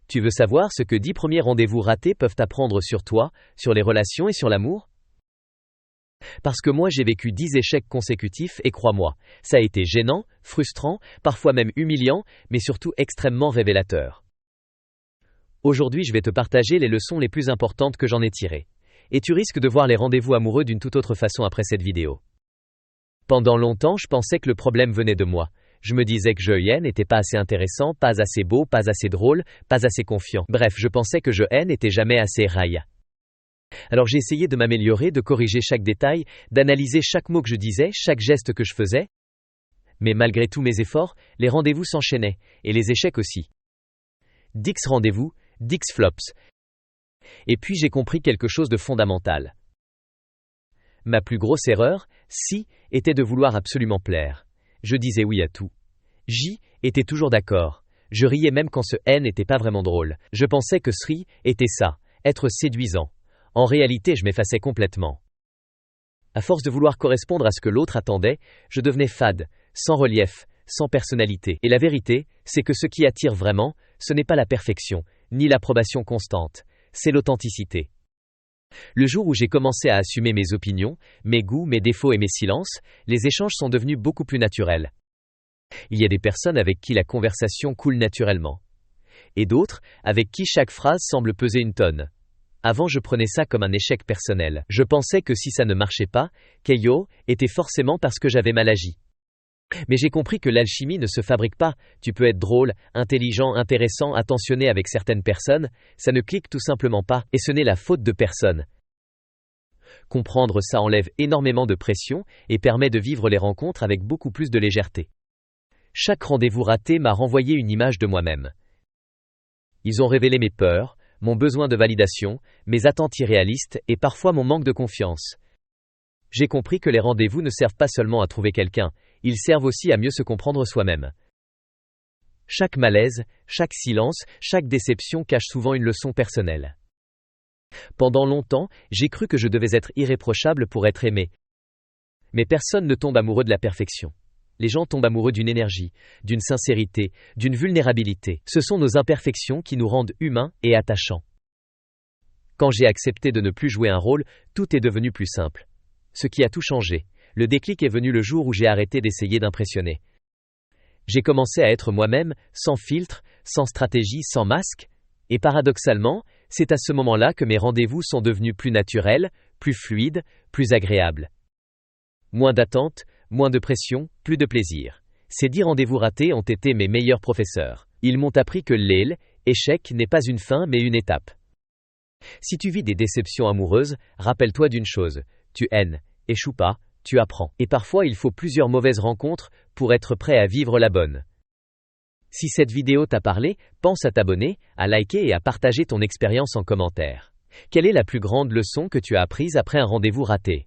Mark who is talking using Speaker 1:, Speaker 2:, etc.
Speaker 1: Tu veux savoir ce que 10 premiers rendez-vous ratés peuvent apprendre sur toi, sur les relations et sur l'amour? Parce que moi j'ai vécu 10 échecs consécutifs et crois-moi, ça a été gênant, frustrant, parfois même humiliant, mais surtout extrêmement révélateur. Aujourd'hui je vais te partager les leçons les plus importantes que j'en ai tirées. Et tu risques de voir les rendez-vous amoureux d'une toute autre façon après cette vidéo. Pendant longtemps je pensais que le problème venait de moi. Je me disais que je n'était pas assez intéressant, pas assez beau, pas assez drôle, pas assez confiant. Bref, je pensais que je n'était jamais assez raille. Alors j'ai essayé de m'améliorer, de corriger chaque détail, d'analyser chaque mot que je disais, chaque geste que je faisais. Mais malgré tous mes efforts, les rendez-vous s'enchaînaient, et les échecs aussi. 10 rendez-vous, 10 flops. Et puis j'ai compris quelque chose de fondamental. Ma plus grosse erreur, était de vouloir absolument plaire. Je disais oui à tout. J était toujours d'accord. Je riais même quand ce N n'était pas vraiment drôle. Je pensais que Sri était ça, être séduisant. En réalité, je m'effaçais complètement. À force de vouloir correspondre à ce que l'autre attendait, je devenais fade, sans relief, sans personnalité. Et la vérité, c'est que ce qui attire vraiment, ce n'est pas la perfection, ni l'approbation constante, c'est l'authenticité. Le jour où j'ai commencé à assumer mes opinions, mes goûts, mes défauts et mes silences, les échanges sont devenus beaucoup plus naturels. Il y a des personnes avec qui la conversation coule naturellement. Et d'autres, avec qui chaque phrase semble peser une tonne. Avant, je prenais ça comme un échec personnel. Je pensais que si ça ne marchait pas, Keio était forcément parce que j'avais mal agi. Mais j'ai compris que l'alchimie ne se fabrique pas. Tu peux être drôle, intelligent, intéressant, attentionné avec certaines personnes, ça ne clique tout simplement pas, et ce n'est la faute de personne. Comprendre ça enlève énormément de pression et permet de vivre les rencontres avec beaucoup plus de légèreté. Chaque rendez-vous raté m'a renvoyé une image de moi-même. Ils ont révélé mes peurs, mon besoin de validation, mes attentes irréalistes et parfois mon manque de confiance. J'ai compris que les rendez-vous ne servent pas seulement à trouver quelqu'un, ils servent aussi à mieux se comprendre soi-même. Chaque malaise, chaque silence, chaque déception cache souvent une leçon personnelle. Pendant longtemps, j'ai cru que je devais être irréprochable pour être aimé. Mais personne ne tombe amoureux de la perfection. Les gens tombent amoureux d'une énergie, d'une sincérité, d'une vulnérabilité. Ce sont nos imperfections qui nous rendent humains et attachants. Quand j'ai accepté de ne plus jouer un rôle, tout est devenu plus simple. Ce qui a tout changé. Le déclic est venu le jour où j'ai arrêté d'essayer d'impressionner. J'ai commencé à être moi-même, sans filtre, sans stratégie, sans masque, et paradoxalement, c'est à ce moment-là que mes rendez-vous sont devenus plus naturels, plus fluides, plus agréables. Moins d'attente, moins de pression, plus de plaisir. Ces 10 rendez-vous ratés ont été mes meilleurs professeurs. Ils m'ont appris que l'échec n'est pas une fin mais une étape. Si tu vis des déceptions amoureuses, rappelle-toi d'une chose, tu échoues pas, tu apprends. Et parfois il faut plusieurs mauvaises rencontres pour être prêt à vivre la bonne. Si cette vidéo t'a parlé, pense à t'abonner, à liker et à partager ton expérience en commentaire. Quelle est la plus grande leçon que tu as apprise après un rendez-vous raté ?